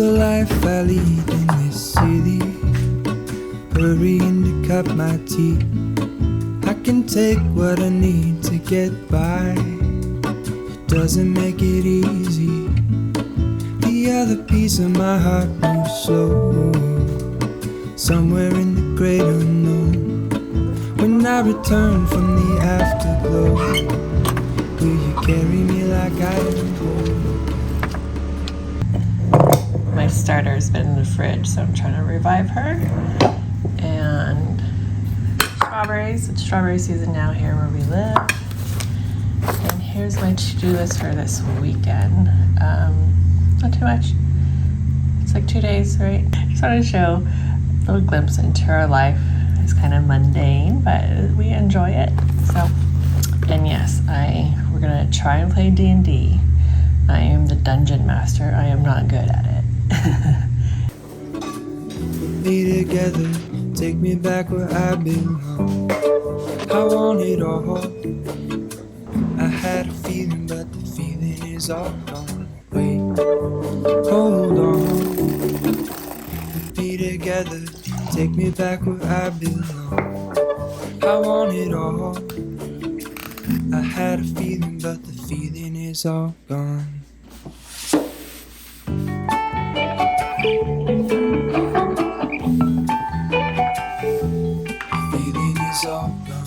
the life I lead in this city, hurrying to cut my teeth. I can take what I need to get by. It doesn't make it easy. The other piece of my heart moves slow, somewhere in the great unknown. When I return from the afterglow, will you carry me like I am home? My starter's been in the fridge, so I'm trying to revive her. And strawberries. It's strawberry season now here where we live. And here's my to-do list for this weekend. Not too much. It's like 2 days, right? Just want to show a little glimpse into our life. It's kind of mundane, but we enjoy it. So, and yes, we're gonna try and play D&D. I am the dungeon master. I am not good at it. Me together, take me back where I belong. I want it all. I had a feeling, but the feeling is all gone. Wait, hold on. Be together, take me back where I belong. I want it all. I had a feeling, but the feeling is all gone. Feeling is all gone.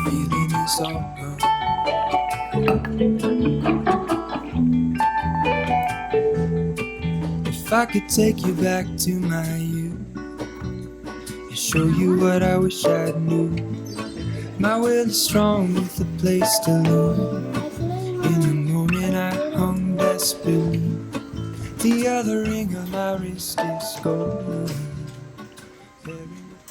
Feeling is all gone. If I could take you back to my youth and show you what I wish I knew, my will is strong with a place to live. In the moment I hung desperately, the other ring on my wrist is gold.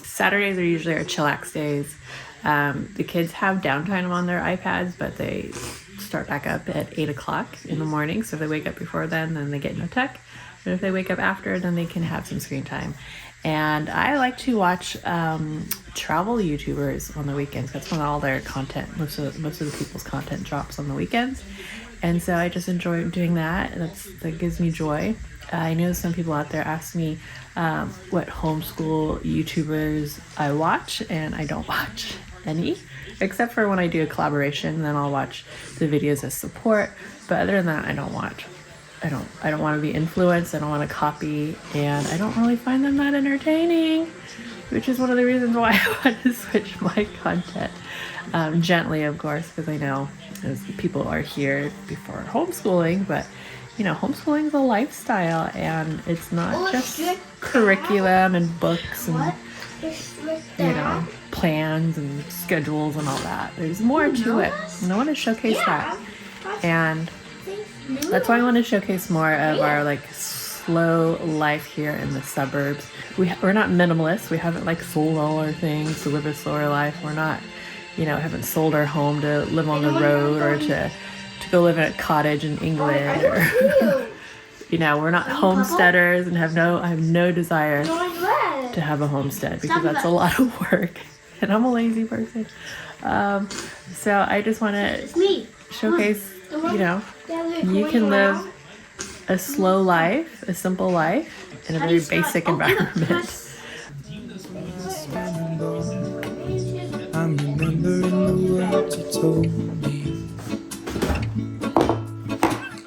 Saturdays are usually our chillax days. The kids have downtime on their iPads, but they start back up at 8 o'clock in the morning. So if they wake up before then they get no tech. And if they wake up after, then they can have some screen time. And I like to watch travel YouTubers on the weekends. That's when all their content, most of the people's content drops on the weekends. And so I just enjoy doing that. That gives me joy. I know some people out there ask me what homeschool YouTubers I watch, and I don't watch any, except for when I do a collaboration. Then I'll watch the videos as support. But other than that, I don't watch. I don't want to be influenced. I don't want to copy, and I don't really find them that entertaining, which is one of the reasons why I want to switch my content gently, of course, because I know as people are here before homeschooling, but you know, homeschooling is a lifestyle, and it's not just curriculum and books and you know, plans and schedules and all that. There's more to it, and I want to showcase that. And that's why I want to showcase more of our like slow life here in the suburbs. We're not minimalists. We haven't like sold all our things to live a slower life. We're not, you know, haven't sold our home to live on the road or to go live in a cottage in England, or you know, we're not homesteaders, and I have no desire to have a homestead because that's a lot of work, and I'm a lazy person. So I just want to showcase, you know, you can live a slow life, a simple life in a very basic environment. I'm remembering the words you told me.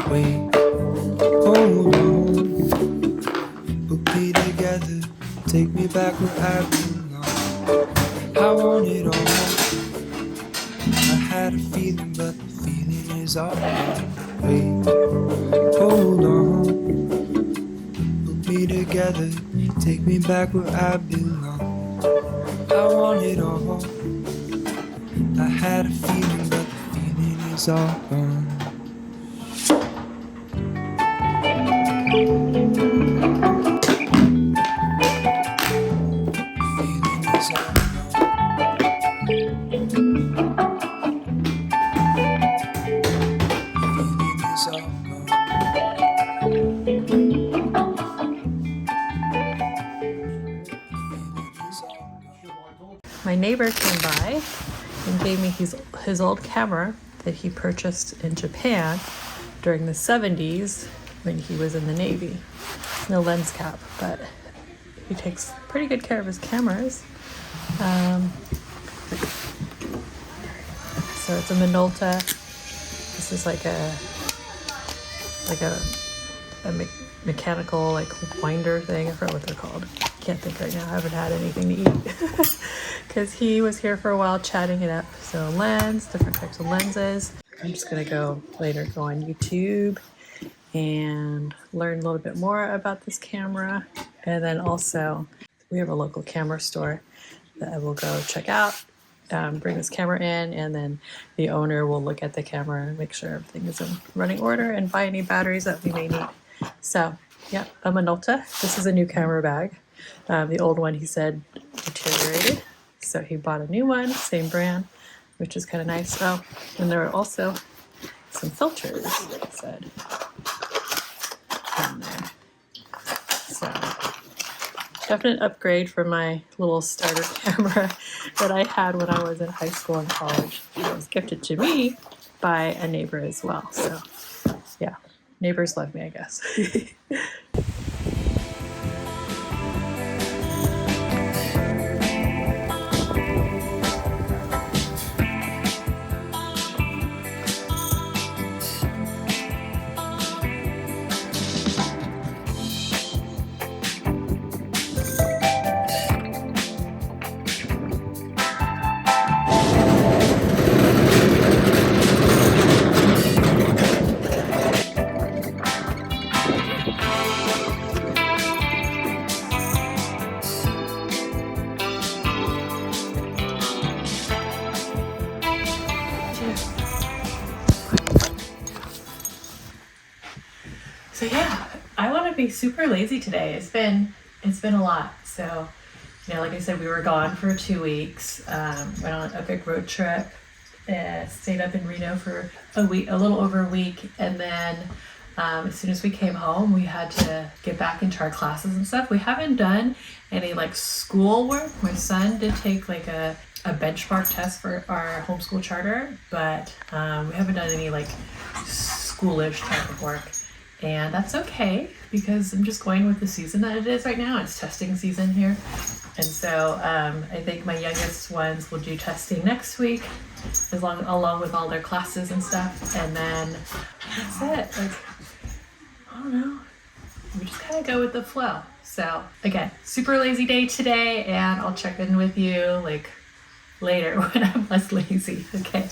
Wait, hold on. We'll be together. Take me back where I belong. I want it all. I had a feeling, but the feeling is all gone. Wait, hold on. We'll be together. Take me back where I belong. I want it all. I had a feeling, but the feeling is all gone. My neighbor came by and gave me his old camera that he purchased in Japan during the 70s when he was in the Navy. No lens cap, but he takes pretty good care of his cameras. So it's a Minolta. This is like a mechanical like winder thing. I forgot what they're called. Can't think right now. I haven't had anything to eat because he was here for a while chatting it up. So lens, different types of lenses. I'm just gonna go on YouTube and learn a little bit more about this camera. And then also we have a local camera store that I will go check out, bring this camera in, and then the owner will look at the camera and make sure everything is in running order and buy any batteries that we may need. So yeah, a Minolta. This is a new camera bag. The old one, he said, deteriorated. So he bought a new one, same brand, which is kind of nice. Oh, and there are also some filters, he said, in there. So definite upgrade from my little starter camera that I had when I was in high school and college. It was gifted to me by a neighbor as well. So yeah, neighbors love me, I guess. So yeah, I want to be super lazy today. It's been a lot. So, you know, like I said, we were gone for 2 weeks. Went on a big road trip. Stayed up in Reno for a little over a week, and then as soon as we came home, we had to get back into our classes and stuff. We haven't done any like school work. My son did take like a benchmark test for our homeschool charter, but we haven't done any like schoolish type of work. And that's okay because I'm just going with the season that it is right now. It's testing season here. And so I think my youngest ones will do testing next week along with all their classes and stuff. And then that's it. Like, I don't know. We just kind of go with the flow. So again, super lazy day today, and I'll check in with you like later when I'm less lazy. Okay.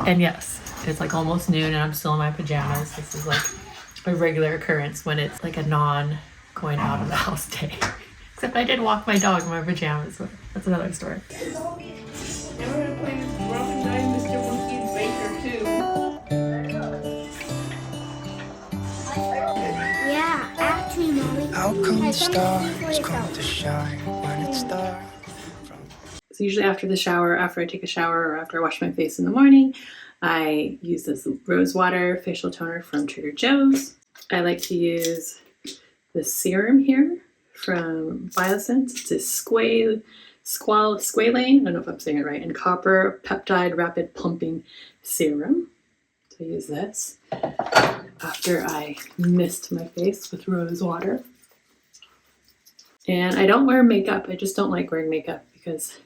And yes, it's like almost noon and I'm still in my pajamas. This is like a regular occurrence when it's like a non-going out of the house day. Except I did walk my dog in my pajamas, but that's another story. Yeah, actually, Mommy. How come the stars come to shine when it's dark? So usually after I take a shower or after I wash my face in the morning, I use this rose water facial toner from Trader Joe's. I like to use the serum here from Biosense. It's a squalane, I don't know if I'm saying it right, and copper peptide rapid plumping serum. So I use this after I mist my face with rose water. And I don't wear makeup. I just don't like wearing makeup because,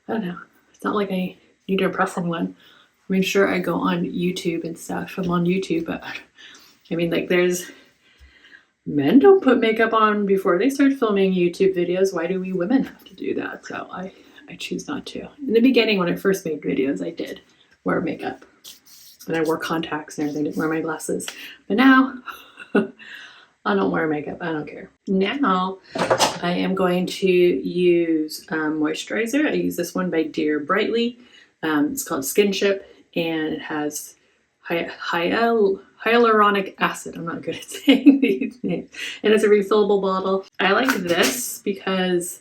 I don't know, it's not like I need to impress anyone. I mean, sure, I go on YouTube and stuff. I'm on YouTube, but I mean, like, there's men don't put makeup on before they start filming YouTube videos. Why do we women have to do that? So I choose not to. In the beginning, when I first made videos, I did wear makeup. And I wore contacts and everything, didn't wear my glasses. But now, I don't wear makeup. I don't care. Now, I am going to use moisturizer. I use this one by Dear Brightly. It's called Skinship, and it has hyaluronic acid. I'm not good at saying these names. And it's a refillable bottle. I like this because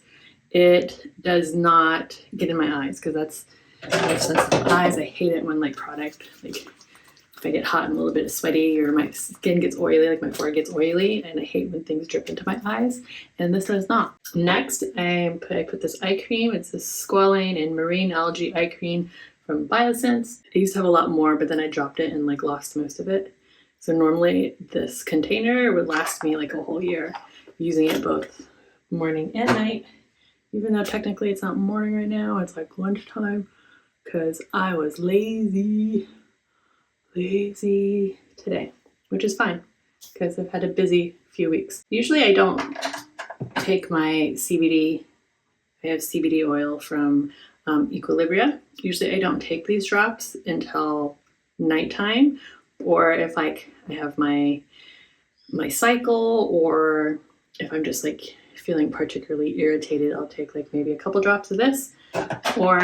it does not get in my eyes, because I have sensitive eyes. I hate it when like product, like if I get hot and a little bit sweaty or my skin gets oily, like my forehead gets oily, and I hate when things drip into my eyes, and this does not. Next, I put this eye cream. It's a squalane and marine algae eye cream from Biosense. I used to have a lot more, but then I dropped it and like lost most of it. So normally this container would last me like a whole year, using it both morning and night. Even though technically it's not morning right now, it's like lunchtime because I was lazy today, which is fine because I've had a busy few weeks. Usually I don't take my CBD. I have CBD oil from Equilibria. Usually I don't take these drops until nighttime, or if like I have my cycle, or if I'm just like feeling particularly irritated, I'll take like maybe a couple drops of this, or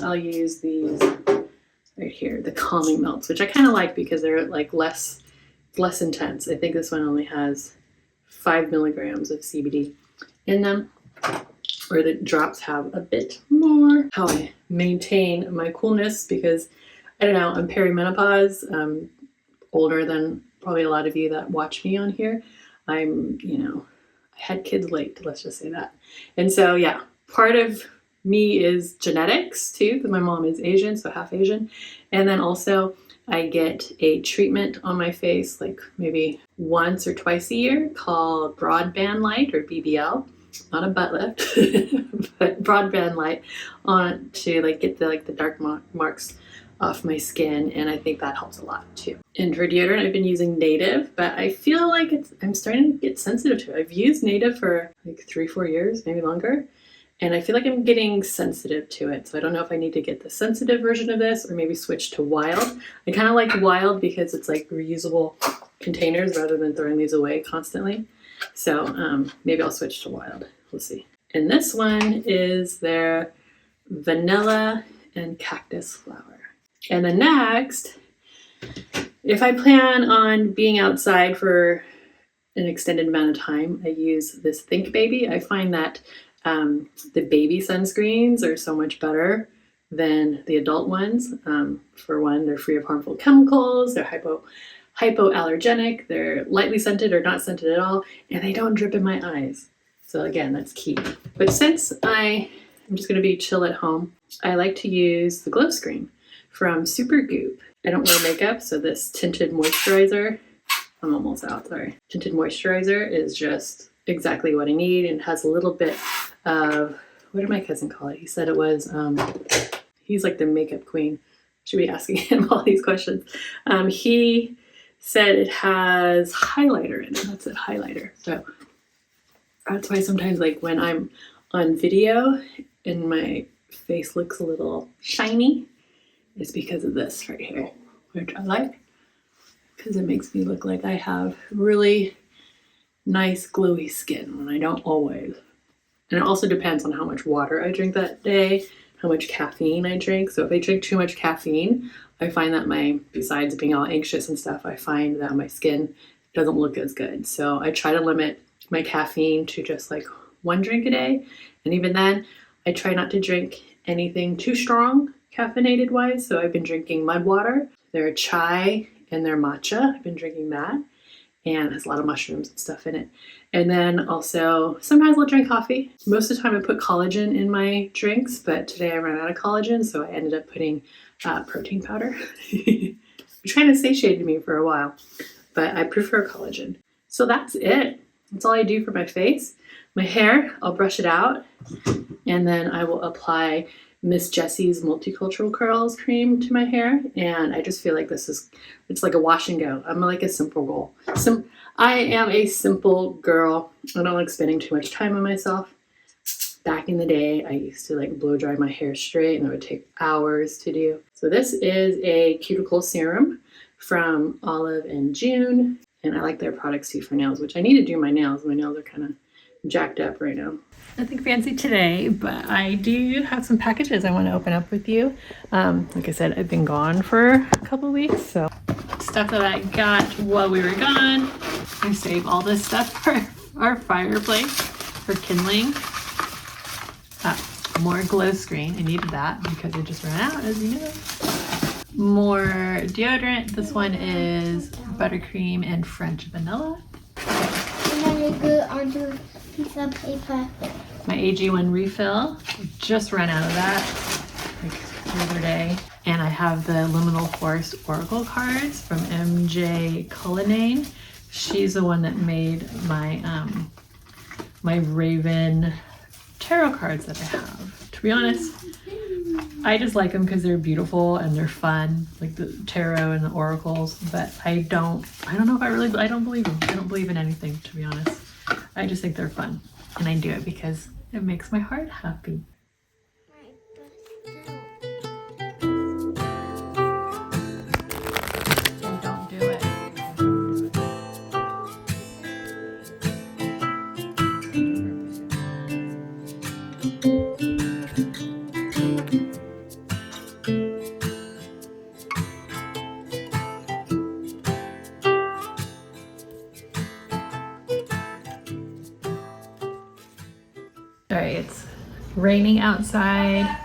I'll use these right here, the calming melts, which I kind of like because they're like less intense. I think this one only has 5 milligrams of CBD in them, or the drops have a bit more. How I maintain my coolness, because I don't know, I'm perimenopause, older than probably a lot of you that watch me on here. I'm, I had kids late, let's just say that. And so, yeah, part of me is genetics too, because my mom is Asian, so half Asian. And then also I get a treatment on my face like maybe once or twice a year called broadband light, or BBL. Not a butt lift, but broadband light on to like get the dark marks off my skin, and I think that helps a lot too. And for deodorant, I've been using Native, but I feel like I'm starting to get sensitive to it. I've used Native for like 3-4 years, maybe longer, and I feel like I'm getting sensitive to it. So I don't know if I need to get the sensitive version of this or maybe switch to Wild. I kind of like Wild because it's like reusable containers rather than throwing these away constantly. So maybe I'll switch to Wild. We'll see. And this one is their vanilla and cactus flower. And then next, if I plan on being outside for an extended amount of time, I use this Think Baby. I find that the baby sunscreens are so much better than the adult ones. For one, they're free of harmful chemicals, they're hypoallergenic, they're lightly scented or not scented at all, and they don't drip in my eyes. So again, that's key. But since I'm just going to be chill at home, I like to use the Glow Screen from Supergoop. I don't wear makeup, so this tinted moisturizer, I'm almost out, sorry. Tinted moisturizer is just exactly what I need, and has a little bit of, what did my cousin call it? He said it was, he's like the makeup queen. Should be asking him all these questions. He said it has highlighter in it. That's it, highlighter. So that's why sometimes like when I'm on video and my face looks a little shiny, it's because of this right here, which I like because it makes me look like I have really nice glowy skin when I don't always. And it also depends on how much water I drink that day, how much caffeine I drink. So if I drink too much caffeine, I find that besides being all anxious and stuff, I find that my skin doesn't look as good. So I try to limit my caffeine to just like 1 drink a day. And even then, I try not to drink anything too strong caffeinated wise. So I've been drinking mud water, their chai and their matcha. I've been drinking that, and it has a lot of mushrooms and stuff in it. And then also sometimes I'll drink coffee. Most of the time I put collagen in my drinks, but today I ran out of collagen, so I ended up putting protein powder. You're trying to satiate me for a while, but I prefer collagen. So that's it. That's all I do for my face. My hair, I'll brush it out, and then I will apply Miss Jessie's Multicultural Curls cream to my hair, and I just feel like it's like a wash and go. I'm like a simple girl. I am a simple girl. I don't like spending too much time on myself. Back in the day, I used to like blow dry my hair straight, and it would take hours to do. So this is a cuticle serum from Olive and June, and I like their products too for nails, which I need to do my nails. My nails are kind of jacked up right now. Nothing fancy today, but I do have some packages I want to open up with you. Like I said, I've been gone for a couple weeks, so stuff that I got while we were gone. I save all this stuff for our fireplace for kindling. More glow screen. I needed that because it just ran out, as you know. More deodorant. This one is buttercream and French vanilla. And then you go onto a piece of paper. My AG1 refill. Just ran out of that like the other day, and I have the Liminal Forest Oracle cards from MJ Cullinane. She's the one that made my my Raven tarot cards that I have. To be honest, I just like them because they're beautiful and they're fun, like the tarot and the oracles. But I don't know if I don't believe them. I don't believe in anything, to be honest. I just think they're fun, and I do it because it makes my heart happy. And don't do it. Alright, it's raining outside.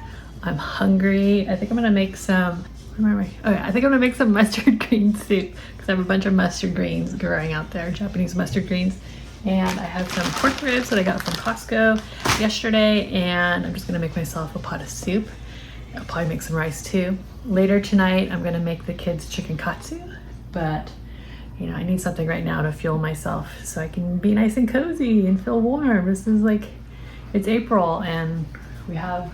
I'm hungry. I think I'm gonna make some, I think I'm gonna make some mustard green soup because I have a bunch of mustard greens growing out there, Japanese mustard greens. And I have some pork ribs that I got from Costco yesterday, and I'm just gonna make myself a pot of soup. I'll probably make some rice too. Later tonight, I'm gonna make the kids chicken katsu, but you know, I need something right now to fuel myself so I can be nice and cozy and feel warm. This is like, it's April and we have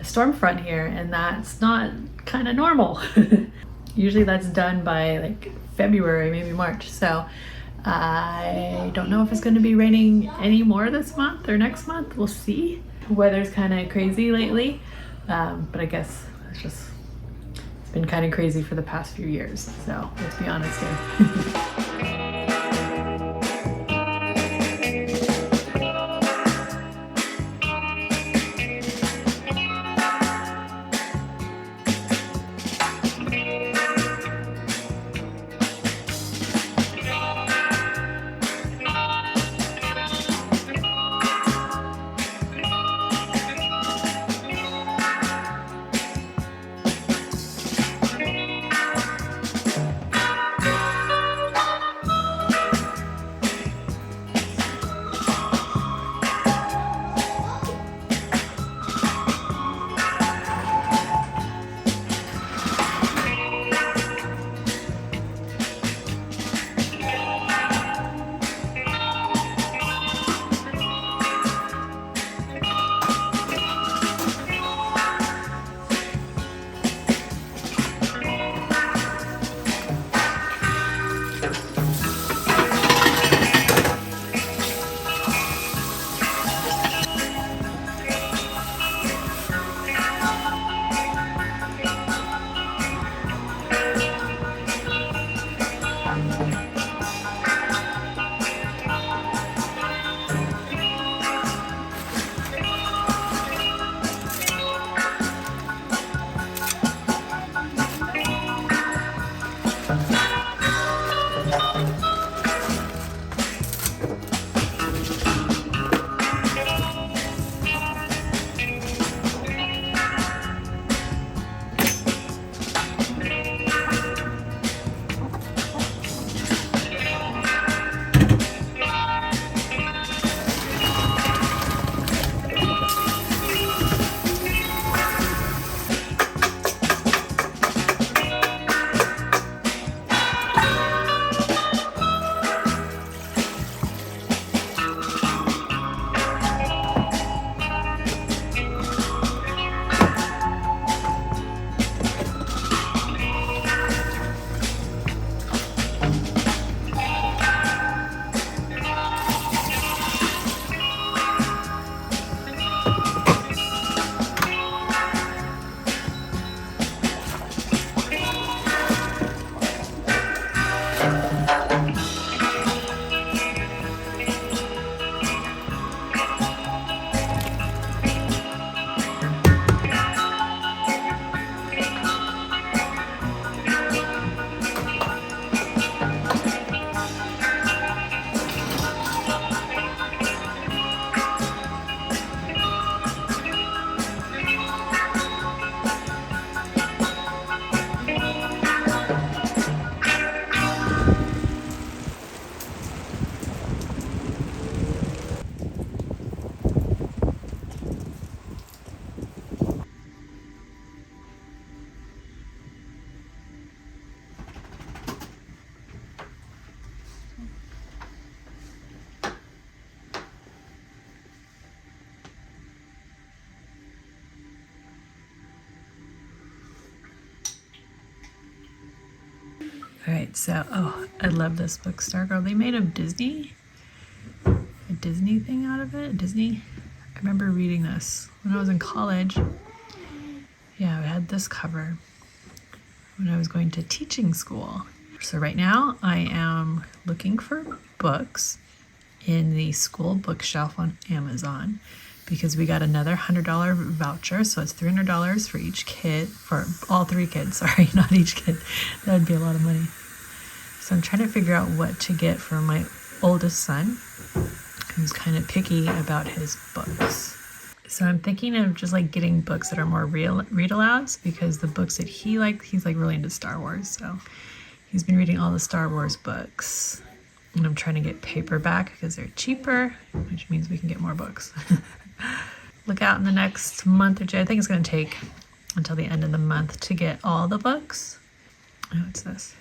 a storm front here, and that's not kind of normal. Usually that's done by like February, maybe March. So I don't know if it's going to be raining any more this month or next month. We'll see. The weather's kind of crazy lately, but I guess it's been kind of crazy for the past few years. So let's be honest here. right, so, oh, I love this book, Stargirl. They made a Disney thing out of it. Disney. I remember reading this when I was in college. Yeah, it had this cover when I was going to teaching school. So right now I am looking for books in the school bookshelf on Amazon because we got another $100 voucher. So it's $300 for each kid, for all 3 kids. Sorry, not each kid. That would be a lot of money. So I'm trying to figure out what to get for my oldest son, who's kind of picky about his books. So I'm thinking of just like getting books that are more read alouds, because the books that he likes, he's like really into Star Wars. So he's been reading all the Star Wars books. And I'm trying to get paperback because they're cheaper, which means we can get more books. Look out in the next month or two. I think it's going to take until the end of the month to get all the books. Oh, what's this?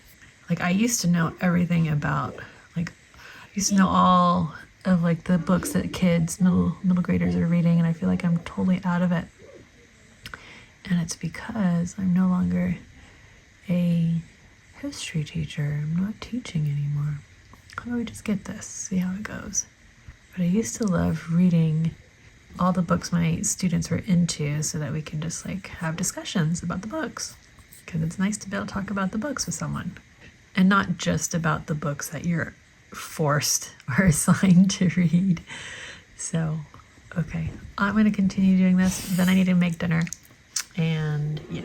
Like, I used to know everything about, like, I used to know all of like the books that kids, middle graders are reading, and I feel like I'm totally out of it. And it's because I'm no longer a history teacher. I'm not teaching anymore. How do we just get this? See how it goes. But I used to love reading all the books my students were into so that we can just like have discussions about the books. Because it's nice to be able to talk about the books with someone. And not just about the books that you're forced or assigned to read. So, okay. I'm going to continue doing this. Then I need to make dinner. And yeah.